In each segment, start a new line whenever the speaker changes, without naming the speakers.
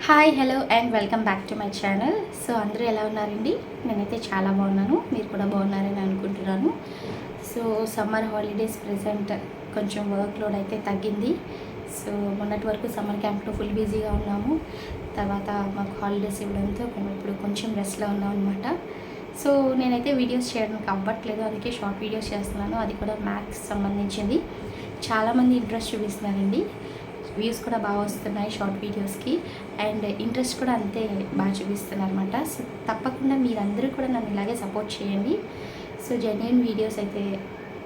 Hi hello and welcome back to my channel. So అందరూ ఎలా ఉన్నారండి? నేనైతే చాలా బాగున్నాను, మీరు కూడా బాగున్నారని అనుకుంటున్నాను. సో సమ్మర్ హాలిడేస్ ప్రెజెంట్ కొంచెం వర్క్ లోడ్ అయితే తగ్గింది. సో మొన్నటి వరకు సమ్మర్ క్యాంప్లో ఫుల్ బిజీగా ఉన్నాము. తర్వాత మాకు హాలిడేస్ ఇవ్వడంతో మేము ఇప్పుడు కొంచెం రెస్ట్లో ఉన్నాం అనమాట. సో నేనైతే వీడియోస్ చేయడానికి అవ్వట్లేదు, అందుకే షార్ట్ వీడియోస్ చేస్తున్నాను. అది కూడా మ్యాథ్స్ సంబంధించింది. చాలామంది ఇంట్రెస్ట్ చూపిస్తున్నారండి, వ్యూస్ కూడా బాగా వస్తున్నాయి షార్ట్ వీడియోస్కి, అండ్ ఇంట్రెస్ట్ కూడా అంతే బాగా చూపిస్తున్నారు అనమాట. సో తప్పకుండా మీరందరూ కూడా నన్ను ఇలాగే సపోర్ట్ చేయండి. సో జెన్యున్ వీడియోస్ అయితే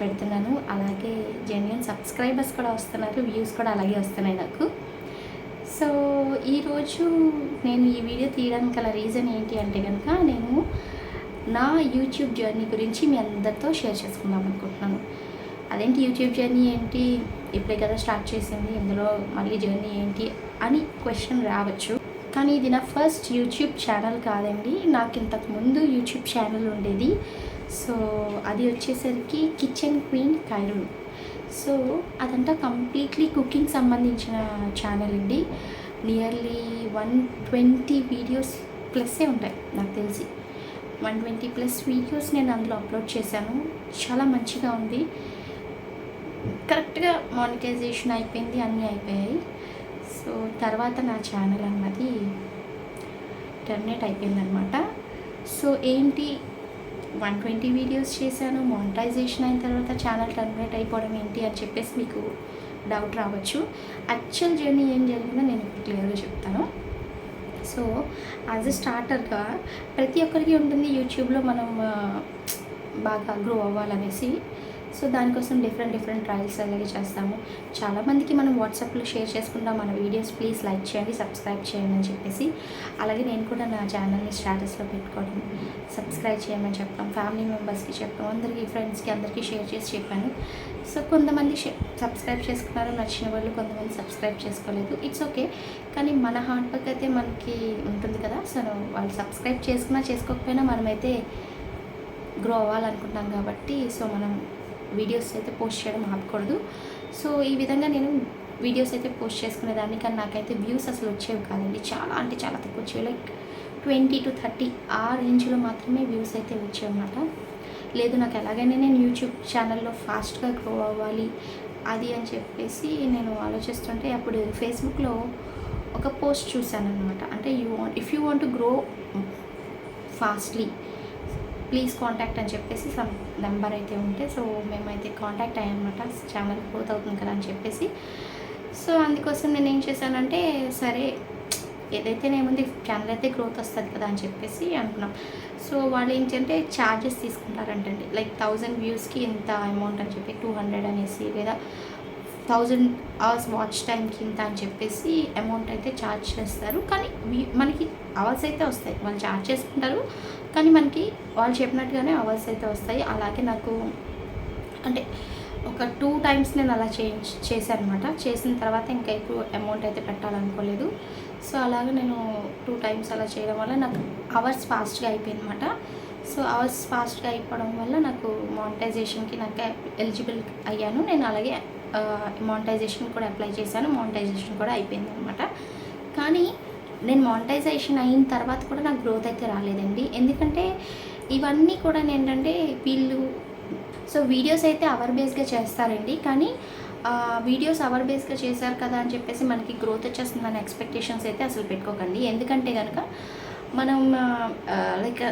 పెడుతున్నాను, అలాగే జెన్యున్ సబ్స్క్రైబర్స్ కూడా వస్తున్నారు, వ్యూస్ కూడా అలాగే వస్తున్నాయి నాకు. సో ఈరోజు నేను ఈ వీడియో తీయడానికి గల రీజన్ ఏంటి అంటే కనుక, నేను నా యూట్యూబ్ జర్నీ గురించి మీ అందరితో షేర్ చేసుకుందాం అనుకుంటున్నాను. అదేంటి యూట్యూబ్ జర్నీ ఏంటి, ఇప్పుడే కదా స్టార్ట్ చేసింది, ఇందులో మళ్ళీ జర్నీ ఏంటి అని క్వశ్చన్ రావచ్చు. కానీ ఇది నా ఫస్ట్ యూట్యూబ్ ఛానల్ కాదండి, నాకు ఇంతకుముందు యూట్యూబ్ ఛానల్ ఉండేది. సో అది వచ్చేసరికి కిచెన్ క్వీన్ ఖైరుల్. సో అదంతా కంప్లీట్లీ కుకింగ్ సంబంధించిన ఛానల్ అండి. నియర్లీ 120 వీడియోస్ ప్లస్సే ఉంటాయి నాకు తెలిసి. 120+ వీడియోస్ నేను అందులో అప్లోడ్ చేశాను. చాలా మంచిగా ఉంది, కరెక్ట్గా మానిటైజేషన్ అయిపోయింది, అన్నీ అయిపోయాయి. సో తర్వాత నా ఛానల్ అన్నది టర్మినేట్ అయిపోయిందనమాట. సో ఏంటి 120 వీడియోస్ చేశాను, మానిటైజేషన్ అయిన తర్వాత ఛానల్ టర్మినేట్ అయిపోవడం ఏంటి అని చెప్పేసి మీకు డౌట్ రావచ్చు. యాక్చువల్ జర్నీ ఏం జరిగిందో నేను ఇప్పుడు క్లియర్గా చెప్తాను. సో యాజ్ ఎ స్టార్టర్గా ప్రతి ఒక్కరికి ఉంటుంది యూట్యూబ్లో మనం బాగా గ్రో అవ్వాలనేసి. సో దానికోసం డిఫరెంట్ ట్రయల్స్ అలాగే చేస్తాము. చాలామందికి మనం వాట్సాప్లో షేర్ చేసుకుంటాం మన వీడియోస్, ప్లీజ్ లైక్ చేయండి, సబ్స్క్రైబ్ చేయండి అని చెప్పేసి. అలాగే నేను కూడా నా ఛానల్ని స్టేటస్లో పెట్టుకోవడం, సబ్స్క్రైబ్ చేయమని చెప్పాం, ఫ్యామిలీ మెంబర్స్కి చెప్పాం, అందరికీ ఫ్రెండ్స్కి అందరికీ షేర్ చేసి చెప్పాను. సో కొంతమంది సబ్స్క్రైబ్ చేసుకున్నారు, నచ్చిన వాళ్ళు, కొంతమంది సబ్స్క్రైబ్ చేసుకోలేదు, ఇట్స్ ఓకే. కానీ మన హార్డ్ వర్క్ అయితే మనకి ఉంటుంది కదా. సో వాళ్ళు సబ్స్క్రైబ్ చేసుకున్నా చేసుకోకపోయినా మనమైతే గ్రో అవ్వాలనుకుంటాం కాబట్టి సో మనం వీడియోస్ అయితే పోస్ట్ చేయడం ఆపకూడదు. సో ఈ విధంగా నేను వీడియోస్ అయితే పోస్ట్ చేసుకునేదాన్ని, కానీ నాకైతే వ్యూస్ అసలు వచ్చేవి కాదండి. చాలా అంటే చాలా తక్కువ వచ్చేవి, లైక్ 20 to 30 ఆ రేంజ్లో మాత్రమే వ్యూస్ అయితే వచ్చేవి అన్నమాట. లేదు నాకు ఎలాగైనా నేను యూట్యూబ్ ఛానల్లో ఫాస్ట్గా గ్రో అవ్వాలి అది అని చెప్పేసి నేను ఆలోచిస్తుంటే అప్పుడు ఫేస్బుక్లో ఒక పోస్ట్ చూశాను అనమాట. అంటే if you want to grow fastly please contact అని చెప్పేసి సమ్ నెంబర్ అయితే ఉంటే, సో మేమైతే కాంటాక్ట్ అయ్యామన్నమాట. ఛానల్ గ్రోత్ అవుతుంది కదా అని చెప్పేసి. సో అందుకోసం నేను ఏం చేశానంటే, సరే ఏదైతేనేముంది ఛానల్ అయితే గ్రోత్ వస్తుంది కదా అని చెప్పేసి అనుకున్నాం. సో వాళ్ళు ఏంటంటే ఛార్జెస్ తీసుకుంటారంటండి, లైక్ 1000 వ్యూస్కి ఇంత అమౌంట్ అని చెప్పి 200 అనేసి, లేదా 1000 అవర్స్ వాచ్ టైంకి ఇంత అని చెప్పేసి అమౌంట్ అయితే ఛార్జ్ చేస్తారు. కానీ మనకి అవర్స్ అయితే వస్తాయి, వాళ్ళు ఛార్జ్ చేసుకుంటారు, కానీ మనకి వాళ్ళు చెప్పినట్టుగానే అవర్స్ అయితే వస్తాయి. అలాగే నాకు అంటే ఒక 2 times నేను అలా చేశాను అనమాట. చేసిన తర్వాత ఇంకా ఎక్కువ అమౌంట్ అయితే పెట్టాలనుకోలేదు. సో అలాగే నేను 2 times అలా చేయడం వల్ల నాకు అవర్స్ ఫాస్ట్గా అయిపోయింది అనమాట. సో అవర్స్ ఫాస్ట్గా అయిపోవడం వల్ల నాకు మానిటైజేషన్కి నాకు ఎలిజిబుల్ అయ్యాను. నేను అలాగే మానిటైజేషన్ కూడా అప్లై చేశాను, మానిటైజేషన్ కూడా అయిపోయింది అనమాట. కానీ నేను మానిటైజేషన్ అయిన తర్వాత కూడా నాకు గ్రోత్ అయితే రాలేదండి. ఎందుకంటే ఇవన్నీ కూడా ఏంటంటే వీళ్ళు సో వీడియోస్ అయితే అవర్ బేస్గా చేస్తారండి, కానీ వీడియోస్ అవర్ బేస్గా చేశారు కదా అని చెప్పేసి మనకి గ్రోత్ వచ్చేస్తుందన్న ఎక్స్పెక్టేషన్స్ అయితే అసలు పెట్టుకోకండి. ఎందుకంటే కనుక మనం లైక్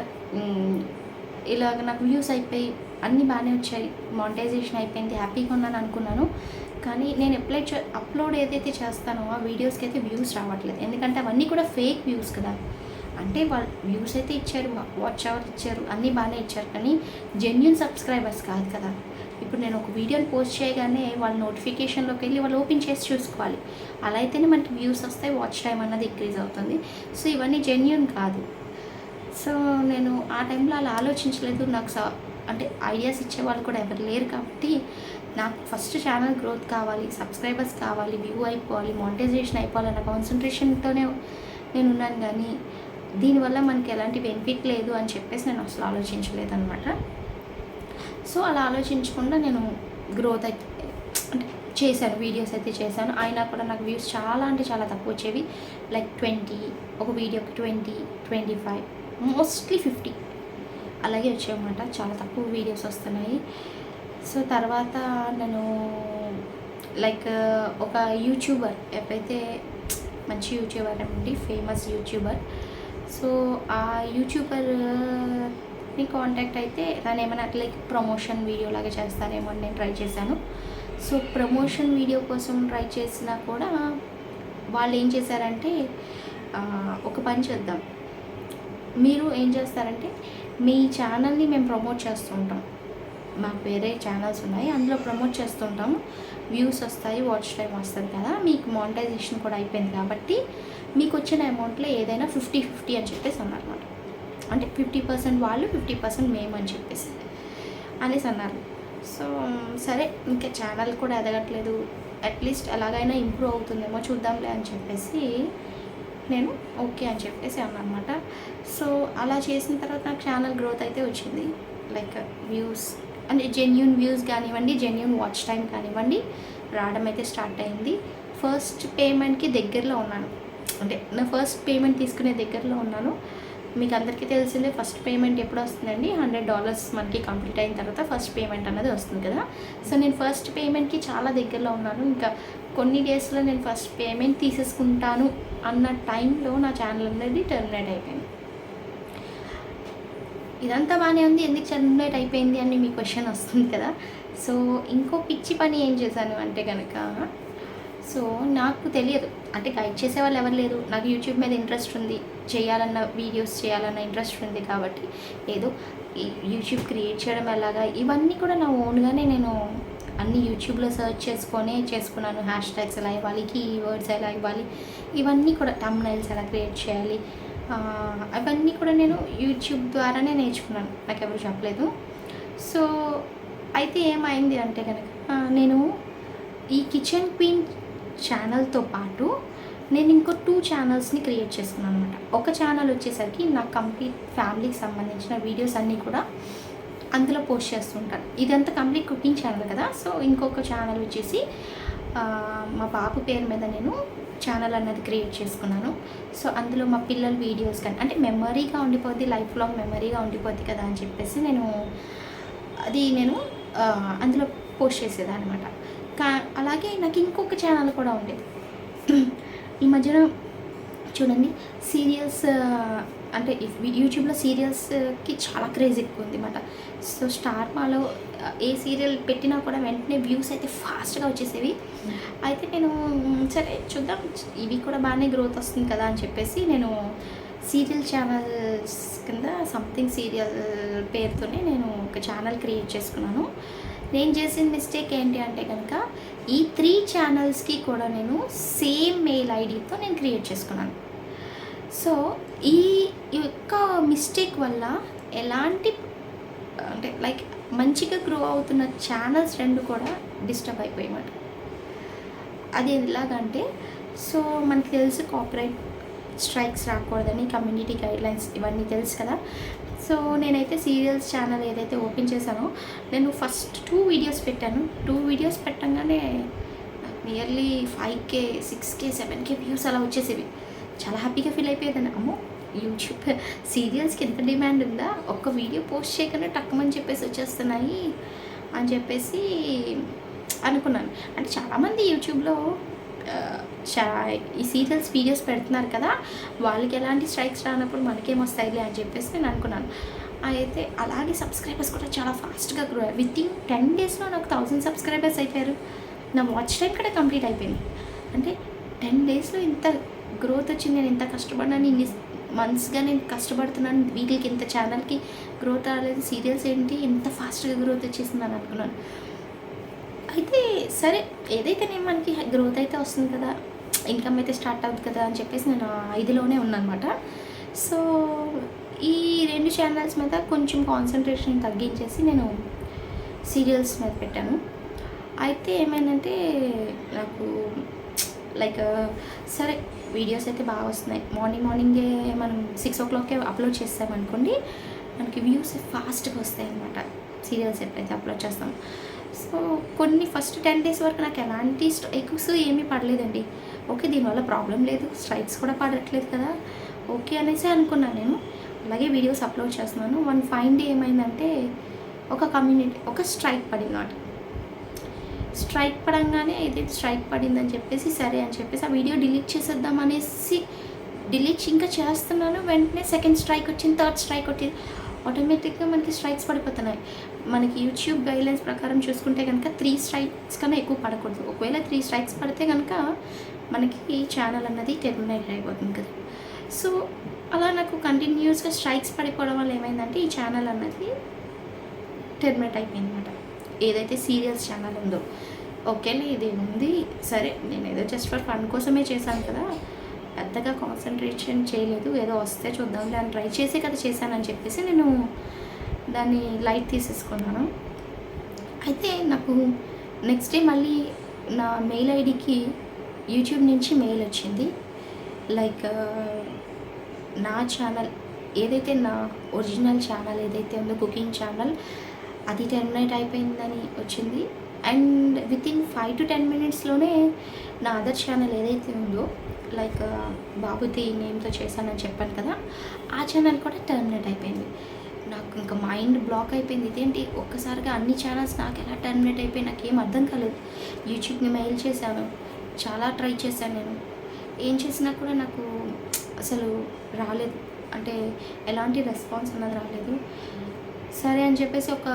ఇలాగ నాకు వ్యూస్ అయిపోయి అన్నీ బాగానే వచ్చాయి, మానిటైజేషన్ అయిపోయింది, హ్యాపీగా ఉన్నాను అనుకున్నాను. కానీ నేను అప్లోడ్ ఏదైతే చేస్తానో ఆ వీడియోస్కి అయితే వ్యూస్ రావట్లేదు. ఎందుకంటే అవన్నీ కూడా ఫేక్ వ్యూస్ కదా. అంటే వాళ్ళు వ్యూస్ అయితే ఇచ్చారు, వాచ్ అవర్ ఇచ్చారు, అన్నీ బాగానే ఇచ్చారు, కానీ జెన్యున్ సబ్స్క్రైబర్స్ కాదు కదా. ఇప్పుడు నేను ఒక వీడియోని పోస్ట్ చేయగానే వాళ్ళ నోటిఫికేషన్లోకి వెళ్ళి వాళ్ళు ఓపెన్ చేసి చూసుకోవాలి. అలా అయితేనే మనకి వ్యూస్ వస్తాయి, వాచ్ టైం అన్నది ఇంక్రీజ్ అవుతుంది. సో ఇవన్నీ జెన్యున్ కాదు. సో నేను ఆ టైంలో అలా ఆలోచించలేదు. నాకు అంటే ఐడియాస్ ఇచ్చేవాళ్ళు కూడా ఎవరు లేరు కాబట్టి నాకు ఫస్ట్ ఛానల్ గ్రోత్ కావాలి, సబ్స్క్రైబర్స్ కావాలి, వ్యూ అయిపోవాలి, మానిటైజేషన్ అయిపోవాలన్న కాన్సన్ట్రేషన్తోనే నేను ఉన్నాను. కానీ దీనివల్ల మనకి ఎలాంటి బెనిఫిట్ లేదు అని చెప్పేసి నేను అసలు ఆలోచించలేదన్నమాట. సో అలా ఆలోచించకుండా నేను గ్రోత్ అయితే అంటే చేశాను, వీడియోస్ అయితే చేశాను. అయినా కూడా నాకు వ్యూస్ చాలా అంటే చాలా తక్కువ వచ్చేవి. లైక్ 20, ఒక వీడియోకి 20, 25, మోస్ట్లీ 50 అలాగే వచ్చాయన్నమాట. చాలా తక్కువ వీడియోస్ వస్తున్నాయి. సో తర్వాత నేను లైక్ ఒక యూట్యూబర్, ఎప్పుడైతే మంచి యూట్యూబర్ అండి, ఫేమస్ యూట్యూబర్. సో ఆ యూట్యూబర్ని కాంటాక్ట్ అయితే నన్ను ఏమైనా లైక్ ప్రమోషన్ వీడియో లాగా చేస్తానేమో అని నేను ట్రై చేశాను. సో ప్రమోషన్ వీడియో కోసం ట్రై చేసినా కూడా వాళ్ళు ఏం చేశారంటే, ఒక పని చేద్దాం, మీరు ఏం చేస్తారంటే మీ ఛానల్ని మేము ప్రమోట్ చేస్తూ ఉంటాం, మాకు వేరే ఛానల్స్ ఉన్నాయి, అందులో ప్రమోట్ చేస్తుంటాము, వ్యూస్ వస్తాయి, వాచ్ టైం వస్తుంది కదా, మీకు మానిటైజేషన్ కూడా అయిపోయింది కాబట్టి మీకు వచ్చిన అమౌంట్లో ఏదైనా 50-50 అని చెప్పేసి అన్నారన్నమాట. అంటే 50% వాళ్ళు, 50% మేము అని చెప్పేసి అనేసి అన్నారు. సో సరే, ఇంకా ఛానల్ కూడా ఎదగట్లేదు, అట్లీస్ట్ ఎలాగైనా ఇంప్రూవ్ అవుతుందేమో చూద్దాంలే అని చెప్పేసి నేను ఓకే అని చెప్పేసి అన్నమాట. సో అలా చేసిన తర్వాత నాకు ఛానల్ గ్రోత్ అయితే వచ్చింది. లైక్ వ్యూస్ అంటే జెన్యూన్ వ్యూస్ కానివ్వండి, జెన్యూన్ వాచ్ టైం కానివ్వండి రావడం అయితే స్టార్ట్ అయింది. ఫస్ట్ పేమెంట్కి దగ్గరలో ఉన్నాను, అంటే నా ఫస్ట్ పేమెంట్ తీసుకునే దగ్గరలో ఉన్నాను. మీకు అందరికీ తెలిసిందే ఫస్ట్ పేమెంట్ ఎప్పుడు వస్తుందండి, $100 మనకి కంప్లీట్ అయిన తర్వాత ఫస్ట్ పేమెంట్ అన్నది వస్తుంది కదా. సో నేను ఫస్ట్ పేమెంట్కి చాలా దగ్గరలో ఉన్నాను. ఇంకా కొన్ని డేస్లో నేను ఫస్ట్ పేమెంట్ తీసేసుకుంటాను అన్న టైంలో నా ఛానల్ అనేది టర్మినేట్ అయిపోయింది. ఇదంతా బాగానే ఉంది, ఎందుకు టర్మినేట్ అయిపోయింది అని మీ క్వశ్చన్ వస్తుంది కదా. సో ఇంకో పిచ్చి పని ఏం చేశాను అంటే కనుక, సో నాకు తెలియదు, అంటే గైడ్ చేసే వాళ్ళు ఎవరు లేరు, నాకు యూట్యూబ్ మీద ఇంట్రెస్ట్ ఉంది, చేయాలన్న వీడియోస్ చేయాలన్న ఇంట్రెస్ట్ ఉంది కాబట్టి ఏదో యూట్యూబ్ క్రియేట్ చేయడం ఎలాగా ఇవన్నీ కూడా నా ఓన్గానే నేను అన్ని యూట్యూబ్లో సెర్చ్ చేసుకున్నాను. హ్యాష్ ట్యాగ్స్ ఎలా ఇవ్వాలి, కీవర్డ్స్ ఎలా ఇవ్వాలి, ఇవన్నీ కూడా థంబ్నైల్స్ ఎలా క్రియేట్ చేయాలి, అవన్నీ కూడా నేను యూట్యూబ్ ద్వారానే నేర్చుకున్నాను, నాకు ఎవరు చెప్పలేదు. సో అయితే ఏమైంది అంటే కనుక, నేను ఈ కిచెన్ క్వీన్ ఛానల్తో పాటు నేను ఇంకో 2 ఛానల్స్ని క్రియేట్ చేసుకున్నాను అనమాట. ఒక ఛానల్ వచ్చేసరికి నా కంప్లీట్ ఫ్యామిలీకి సంబంధించిన వీడియోస్ అన్నీ కూడా అందులో పోస్ట్ చేస్తుంటాను. ఇదంతా కంప్లీట్ కుకింగ్ ఛానల్ కదా. సో ఇంకొక ఛానల్ వచ్చేసి మా బాబు పేరు మీద నేను ఛానల్ అన్నది క్రియేట్ చేసుకున్నాను. సో అందులో మా పిల్లల వీడియోస్ కానీ, అంటే మెమరీగా ఉండిపోద్ది, లైఫ్ లాంగ్ మెమరీగా ఉండిపోద్ది కదా అని చెప్పేసి నేను అందులో పోస్ట్ చేసేదాన్ని అనమాట. అలాగే నాకు ఇంకొక ఛానల్ కూడా ఉండేది. ఈ మధ్యన చూడండి, సీరియల్స్ అంటే యూట్యూబ్లో సీరియల్స్కి చాలా క్రేజ్ ఎక్కువ ఉంది అన్నమాట. సో స్టార్ మాలో ఏ సీరియల్ పెట్టినా కూడా వెంటనే వ్యూస్ అయితే ఫాస్ట్గా వచ్చేసేవి. అయితే నేను సరే చూద్దాం, ఇవి కూడా బాగానే గ్రోత్ వస్తుంది కదా అని చెప్పేసి నేను సీరియల్ ఛానల్స్ కింద సంథింగ్ సీరియల్ పేరుతోనే నేను ఒక ఛానల్ క్రియేట్ చేసుకున్నాను. నేను చేసిన మిస్టేక్ ఏంటి అంటే కనుక, ఈ 3 ఛానల్స్కి కూడా నేను సేమ్ మెయిల్ ఐడితో నేను క్రియేట్ చేసుకున్నాను. సో ఈ యొక్క మిస్టేక్ వల్ల ఎలాంటి అంటే లైక్ మంచిగా గ్రో అవుతున్న ఛానల్స్ 2 కూడా డిస్టర్బ్ అయిపోయాయి. అది ఎలాగంటే, సో మనకి తెలుసు కాపీరైట్ స్ట్రైక్స్ రాకూడదని, కమ్యూనిటీ గైడ్లైన్స్ ఇవన్నీ తెలుసు కదా. సో నేనైతే సీరియల్స్ ఛానల్ ఏదైతే ఓపెన్ చేశానో, నేను ఫస్ట్ 2 వీడియోస్ పెట్టాను. 2 వీడియోస్ పెట్టంగానే nearly 5K, 6K, 7K views అలా వచ్చేసేవి. చాలా హ్యాపీగా ఫీల్ అయిపోయేదాన్ని. అమ్మో, యూట్యూబ్ సీరియల్స్కి ఎంత డిమాండ్ ఉందా, ఒక్క వీడియో పోస్ట్ చేయగానే టక్కుమని చెప్పేసి వచ్చేస్తున్నాయి అని చెప్పేసి అనుకున్నాను. అంటే చాలామంది యూట్యూబ్లో ఈ సీరియల్స్ వీడియోస్ పెడుతున్నారు కదా, వాళ్ళకి ఎలాంటి స్ట్రైక్స్ రానప్పుడు మనకేమొస్తాయిలే అని చెప్పేసి నేను అనుకున్నాను. అయితే అలాగే సబ్స్క్రైబర్స్ కూడా చాలా ఫాస్ట్గా గ్రో అయ్యారు. వితిన్ 10 డేస్లో నాకు 1000 సబ్స్క్రైబర్స్ అయిపోయారు. నా వాచ్ టైం కూడా కంప్లీట్ అయిపోయింది. అంటే 10 డేస్లో ఇంత గ్రోత్ వచ్చింది. నేను ఇంత కష్టపడినాను, ఇన్ని మంత్స్గా నేను కష్టపడుతున్నాను, వీటికి ఇంత ఛానల్కి గ్రోత్ రాలేదు, సీరియల్స్ ఏంటి ఇంత ఫాస్ట్గా గ్రోత్ వచ్చేసిందని అనుకున్నాను. అయితే సరే, ఏదైతే నేను మనకి గ్రోత్ అయితే వస్తుంది కదా, ఇన్కమ్ అయితే స్టార్ట్ అవుతుంది కదా అని చెప్పేసి నేను 5లోనే ఉన్నానమాట. సో ఈ 2 ఛానల్స్ మీద కొంచెం కాన్సన్ట్రేషన్ తగ్గించేసి నేను సీరియల్స్ మీద పెట్టాను. అయితే ఏమైందంటే, నాకు లైక్ సరే వీడియోస్ అయితే బాగా వస్తున్నాయి, మార్నింగే మనం 6 o'clockకే అప్లోడ్ చేస్తామనుకోండి, మనకి వ్యూస్ ఫాస్ట్గా వస్తాయి అన్నమాట సీరియల్స్ ఎప్పుడైతే అప్లోడ్ చేస్తాం. సో కొన్ని ఫస్ట్ 10 డేస్ వరకు నాకు ఎలాంటి స్ట్రైక్స్ ఏమీ పడలేదండి. ఓకే, దీనివల్ల ప్రాబ్లం లేదు, స్ట్రైక్స్ కూడా పడట్లేదు కదా, ఓకే అనేసి అనుకున్నాను నేను. అలాగే వీడియోస్ అప్లోడ్ చేస్తున్నాను. వన్ ఫైన్ డే ఏమైందంటే ఒక స్ట్రైక్ పడిందన్నమాట. స్ట్రైక్ పడంగానే ఇది స్ట్రైక్ పడిందని చెప్పేసి సరే అని చెప్పేసి ఆ వీడియో డిలీట్ చేసేద్దాం అనేసి డిలీట్ ఇంకా చేస్తున్నాను. వెంటనే సెకండ్ స్ట్రైక్ వచ్చింది, థర్డ్ స్ట్రైక్ వచ్చింది. ఆటోమేటిక్గా మనకి స్ట్రైక్స్ పడిపోతున్నాయి. మనకి యూట్యూబ్ గైడ్లైన్స్ ప్రకారం చూసుకుంటే కనుక 3 స్ట్రైక్స్ కన్నా ఎక్కువ పడకూడదు. ఒకవేళ 3 స్ట్రైక్స్ పడితే కనుక మనకి ఛానల్ అన్నది టెర్మినేట్ అయిపోతుంది కదా. సో అలా నాకు కంటిన్యూస్గా స్ట్రైక్స్ పడిపోవడం వల్ల ఏమైందంటే ఈ ఛానల్ అన్నది టెర్మినేట్ అయిపోయింది అనమాట. ఏదైతే సీరియల్స్ ఛానల్ ఉందో, ఓకేలే ఇది ఉంది సరే, నేను ఏదో జస్ట్ ఫర్ ఫన్ కోసమే చేశాను కదా, పెద్దగా కాన్సన్ట్రేషన్ చేయలేదు, ఏదో వస్తే చూద్దాంలే అని ట్రై చేసి కదా చేశానని చెప్పేసి నేను దాన్ని లైట్ తీసేసుకున్నాను. అయితే నాకు నెక్స్ట్ డే మళ్ళీ నా మెయిల్ ఐడికి యూట్యూబ్ నుంచి మెయిల్ వచ్చింది. లైక్ నా ఛానల్ ఏదైతే నా ఒరిజినల్ ఛానల్ ఏదైతే ఉందో కుకింగ్ ఛానల్ అది టెర్మినేట్ అయిపోయిందని వచ్చింది. అండ్ వితిన్ 5 to 10 minutesలోనే నా అదర్ ఛానల్ ఏదైతే ఉందో లైక్ బాబుతి నేమ్తో చేశానని చెప్పాను కదా, ఆ ఛానల్ కూడా టెర్మినేట్ అయిపోయింది. నాకు ఇంకా మైండ్ బ్లాక్ అయిపోయింది. ఇదేంటి ఒక్కసారిగా అన్ని ఛానల్స్ నాకు ఎలా టెర్మినేట్ అయిపోయి నాకేం అర్థం కాలేదు. యూట్యూబ్ని మెయిల్ చేశాను, చాలా ట్రై చేశాను, నేను ఏం చేసినా కూడా నాకు అసలు రాలేదు, అంటే ఎలాంటి రెస్పాన్స్ అన్నది రాలేదు. సరే అని చెప్పేసి ఒక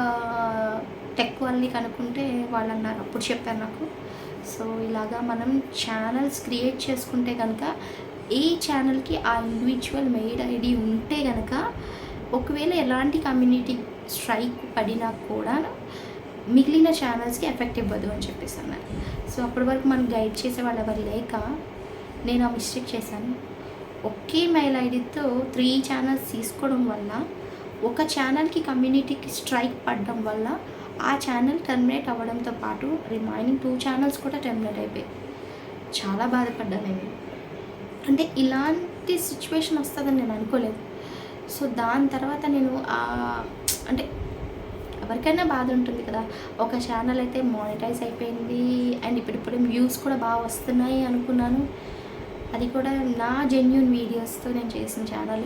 టెక్ వాళ్ళని కనుక్కుంటే వాళ్ళు అన్నారు, అప్పుడు చెప్పారు నాకు, సో ఇలాగా మనం ఛానల్స్ క్రియేట్ చేసుకుంటే కనుక ఏ ఛానల్కి ఆ ఇండివిజువల్ మెయిల్ ఐడి ఉంటే కనుక ఒకవేళ ఎలాంటి కమ్యూనిటీ స్ట్రైక్ పడినా కూడా మిగిలిన ఛానల్స్కి ఎఫెక్ట్ ఇవ్వదు అని చెప్పేసి అన్నారు. సో అప్పటి వరకు మనం గైడ్ చేసే వాళ్ళు ఎవరు లేక నేను ఆ మిస్టేక్ చేశాను. ఒకే మెయిల్ ఐడితో 3 ఛానల్స్ తీసుకోవడం వల్ల ఒక ఛానల్కి కమ్యూనిటీకి స్ట్రైక్ పడడం వల్ల ఆ ఛానల్ టెర్మినేట్ అవ్వడంతో పాటు రిమైనింగ్ 2 ఛానల్స్ కూడా టెర్మినేట్ అయిపోయాయి. చాలా బాధపడ్డాను నేను, అంటే ఇలాంటి సిచ్యువేషన్ వస్తుందని నేను అనుకోలేదు. సో దాని తర్వాత నేను అంటే ఎవరికైనా బాధ ఉంటుంది కదా, ఒక ఛానల్ అయితే మానిటైజ్ అయిపోయింది అండ్ ఇప్పుడు వ్యూస్ కూడా బాగా వస్తున్నాయి అనుకున్నాను. అది కూడా నా జెన్యూన్ వీడియోస్తో నేను చేసిన ఛానల్.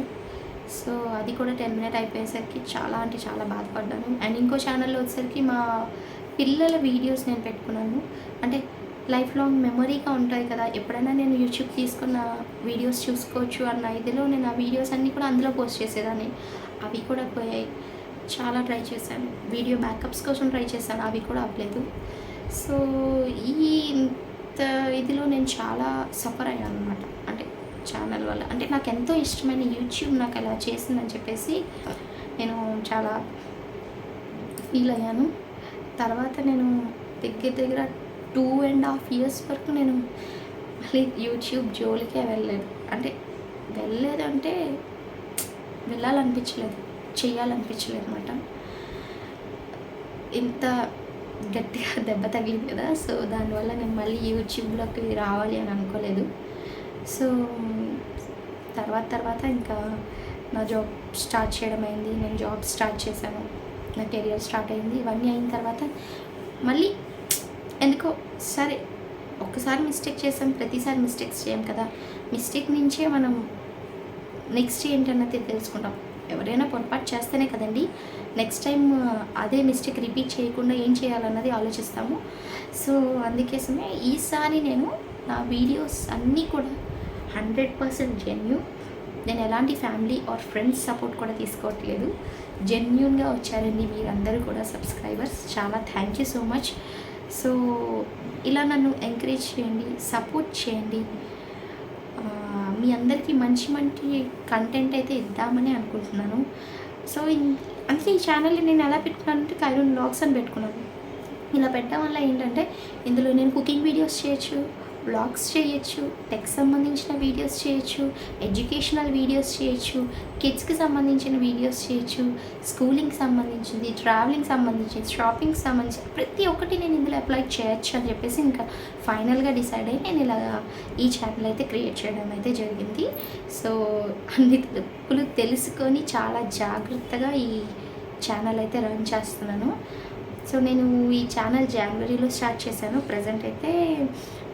సో అది కూడా టెర్మినేట్ అయిపోయేసరికి చాలా అంటే చాలా బాధపడ్డాను. అండ్ ఇంకో ఛానల్లో వచ్చేసరికి మా పిల్లల వీడియోస్ నేను పెట్టుకున్నాను, అంటే లైఫ్ లాంగ్ మెమరీగా ఉంటాయి కదా, ఎప్పుడైనా నేను యూట్యూబ్ తీసుకున్న వీడియోస్ చూసుకోవచ్చు అన్న ఇదిలో నేను ఆ వీడియోస్ అన్నీ కూడా అందులో పోస్ట్ చేసేదాన్ని. అవి కూడా పోయాయి. చాలా ట్రై చేశాను, వీడియో బ్యాకప్స్ కోసం ట్రై చేశాను, అవి కూడా అవ్వలేదు. సో ఇదిలో నేను చాలా సఫర్ అయ్యాను అనమాట, అంటే ఛానల్ వల్ల. అంటే నాకు ఎంతో ఇష్టమైన యూట్యూబ్ నాకు అలా చేసిందని చెప్పేసి నేను చాలా ఫీల్ అయ్యాను. తర్వాత నేను దగ్గర 2.5 years వరకు నేను మళ్ళీ యూట్యూబ్ జోలికే వెళ్ళలేదంటే వెళ్ళాలనిపించలేదు, చేయాలనిపించలేదు అనమాట. ఇంత గట్టిగా దెబ్బ తగిలింది కదా, సో దానివల్ల నేను మళ్ళీ యూట్యూబ్లోకి రావాలి అని అనుకోలేదు. సో తర్వాత ఇంకా నా జాబ్ స్టార్ట్ చేయడం అయింది, నేను జాబ్ స్టార్ట్ చేశాను, నా కెరియర్ స్టార్ట్ అయింది. ఇవన్నీ అయిన తర్వాత మళ్ళీ ఎందుకో సరే ఒక్కసారి మిస్టేక్ చేసాం, ప్రతిసారి మిస్టేక్స్ చేయం కదా, మిస్టేక్ నుంచే మనం నెక్స్ట్ ఏంటన్నది తెలుసుకుంటాం. ఎవరైనా పొరపాటు చేస్తేనే కదండి నెక్స్ట్ టైం అదే మిస్టేక్ రిపీట్ చేయకుండా ఏం చేయాలన్నది ఆలోచిస్తాము. సో అందుకోసమే ఈసారి నేను నా వీడియోస్ అన్నీ కూడా 100% జెన్యూన్. నేను ఎలాంటి ఫ్యామిలీ ఆర్ ఫ్రెండ్స్ సపోర్ట్ కూడా తీసుకోవట్లేదు, జెన్యూన్గా వచ్చారండి మీరందరూ కూడా సబ్స్క్రైబర్స్. చాలా thank you so much. So ఇలా నన్ను ఎంకరేజ్ చేయండి, సపోర్ట్ చేయండి. మీ అందరికీ మంచి కంటెంట్ అయితే ఇద్దామని అనుకుంటున్నాను. సో అంటే ఈ ఛానల్ని నేను ఎలా పెట్టుకున్నాను అంటే కైరన్ వ్లాగ్స్ అని పెట్టుకున్నాను. ఇలా పెట్టడం వల్ల ఏంటంటే ఇందులో నేను కుకింగ్ వీడియోస్ చేయొచ్చు, వ్లాగ్స్ చేయొచ్చు, టెక్ సంబంధించిన వీడియోస్ చేయొచ్చు, ఎడ్యుకేషనల్ వీడియోస్ చేయొచ్చు, కిడ్స్కి సంబంధించిన వీడియోస్ చేయొచ్చు, స్కూలింగ్కి సంబంధించింది, ట్రావెలింగ్ సంబంధించింది, షాపింగ్కి సంబంధించి ప్రతి ఒక్కటి నేను ఇందులో అప్లై చేయొచ్చు అని చెప్పేసి ఇంకా ఫైనల్గా డిసైడ్ అయ్యి నేను ఇలా ఈ ఛానల్ అయితే క్రియేట్ చేయడం అయితే జరిగింది. సో అన్ని తప్పులు తెలుసుకొని చాలా జాగ్రత్తగా ఈ ఛానల్ అయితే రన్ చేస్తున్నాను. సో నేను ఈ ఛానల్ జనవరిలో స్టార్ట్ చేశాను. ప్రజెంట్ అయితే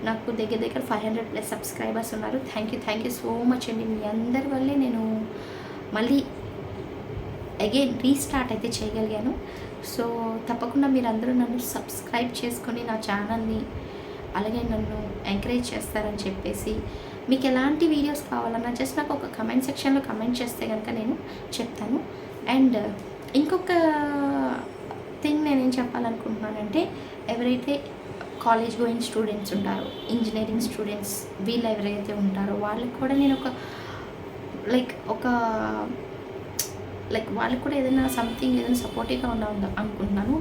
నాకు దగ్గర దగ్గర 500+ సబ్స్క్రైబర్స్ ఉన్నారు. థ్యాంక్ యూ సో మచ్ అండి. మీ అందరి వల్లే నేను మళ్ళీ అగైన్ రీస్టార్ట్ అయితే చేయగలిగాను. సో తప్పకుండా మీరందరూ నన్ను సబ్స్క్రైబ్ చేసుకొని నా ఛానల్ని అలాగే నన్ను ఎంకరేజ్ చేస్తారని చెప్పేసి, మీకు ఎలాంటి వీడియోస్ కావాలన్నా జస్ట్ నాకు ఒక కమెంట్ సెక్షన్లో కమెంట్ చేస్తే కనుక నేను చెప్తాను. అండ్ ఇంకొక థింగ్ నేనేం చెప్పాలనుకుంటున్నానంటే, ఎవరైతే కాలేజ్ గోయింగ్ స్టూడెంట్స్ ఉంటారో, ఇంజనీరింగ్ స్టూడెంట్స్ వీళ్ళు ఎవరైతే ఉంటారో వాళ్ళకి కూడా నేను వాళ్ళకి కూడా ఏదైనా సపోర్టివ్గా అనుకుంటున్నాను.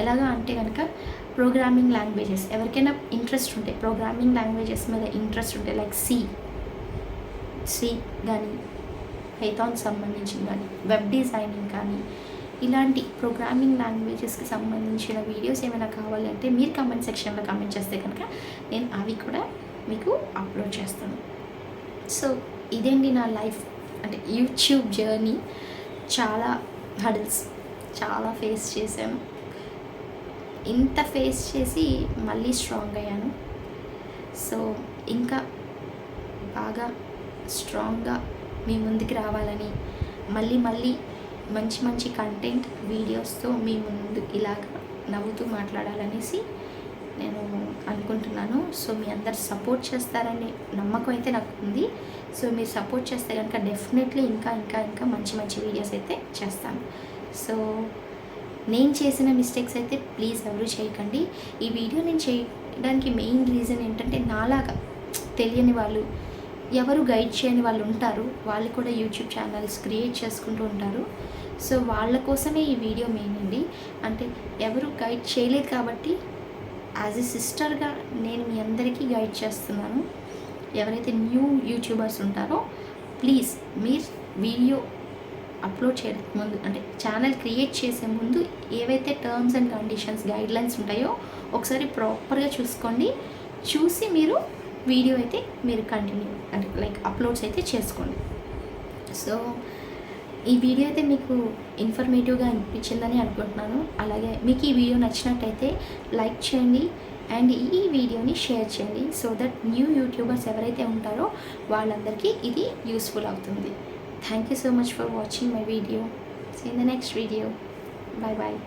ఎలాగా అంటే కనుక ప్రోగ్రామింగ్ లాంగ్వేజెస్ ఎవరికైనా ఇంట్రెస్ట్ ఉంటే, ప్రోగ్రామింగ్ లాంగ్వేజెస్ మీద ఇంట్రెస్ట్ ఉంటే లైక్ సి కానీ, పైథాన్ సంబంధించిన కానీ, వెబ్ డిజైనింగ్ కానీ, ఇలాంటి ప్రోగ్రామింగ్ లాంగ్వేజెస్కి సంబంధించిన వీడియోస్ ఏమైనా కావాలంటే మీరు కమెంట్ సెక్షన్లో కమెంట్ చేస్తే కనుక నేను అవి కూడా మీకు అప్లోడ్ చేస్తాను. సో ఇదేంటి నా లైఫ్ అంటే యూట్యూబ్ జర్నీ. చాలా హడిల్స్ చాలా ఫేస్ చేశాను. ఇంత ఫేస్ చేసి మళ్ళీ స్ట్రాంగ్ అయ్యాను. సో ఇంకా బాగా స్ట్రాంగ్గా మీ ముందుకు రావాలని, మళ్ళీ మంచి కంటెంట్ వీడియోస్తో మీ ముందు ఇలాగ నవ్వుతూ మాట్లాడాలనేసి నేను అనుకుంటున్నాను. సో మీ అందరు సపోర్ట్ చేస్తారని నమ్మకం అయితే నాకు ఉంది. సో మీరు సపోర్ట్ చేస్తే కనుక డెఫినెట్లీ ఇంకా మంచి వీడియోస్ అయితే చేస్తాను. సో నేను చేసిన మిస్టేక్స్ అయితే ప్లీజ్ ఎవరు చేయకండి. ఈ వీడియో నేను చేయడానికి మెయిన్ రీజన్ ఏంటంటే, నాలాగా తెలియని వాళ్ళు, ఎవరు గైడ్ చేయని వాళ్ళు ఉంటారు. వాళ్ళు కూడా యూట్యూబ్ ఛానల్స్ క్రియేట్ చేసుకుంటూ ఉంటారు. సో వాళ్ళ కోసమే ఈ వీడియో మెయిన్ అండి. అంటే ఎవరు గైడ్ చేయలేదు కాబట్టి యాజ్ ఎ సిస్టర్గా నేను మీ అందరికీ గైడ్ చేస్తున్నాను. ఎవరైతే న్యూ యూట్యూబర్స్ ఉంటారో ప్లీజ్ మీరు వీడియో అప్లోడ్ చేయడం ముందు, అంటే ఛానల్ క్రియేట్ చేసే ముందు ఏవైతే టర్మ్స్ అండ్ కండిషన్స్ గైడ్లైన్స్ ఉంటాయో ఒకసారి ప్రాపర్గా చూసుకోండి. చూసి మీరు వీడియో అయితే మీరు కంటిన్యూ అంటే అప్లోడ్స్ అయితే చేసుకోండి. సో ఈ వీడియో అయితే మీకు ఇన్ఫర్మేటివ్గా అనిపించిందని అనుకుంటున్నాను. అలాగే మీకు ఈ వీడియో నచ్చినట్టయితే లైక్ చేయండి అండ్ ఈ వీడియోని షేర్ చేయండి. సో దట్ న్యూ యూట్యూబర్స్ ఎవరైతే ఉంటారో వాళ్ళందరికీ ఇది యూస్ఫుల్ అవుతుంది. Thank you so much for watching my video. See you in the next video. Bye bye.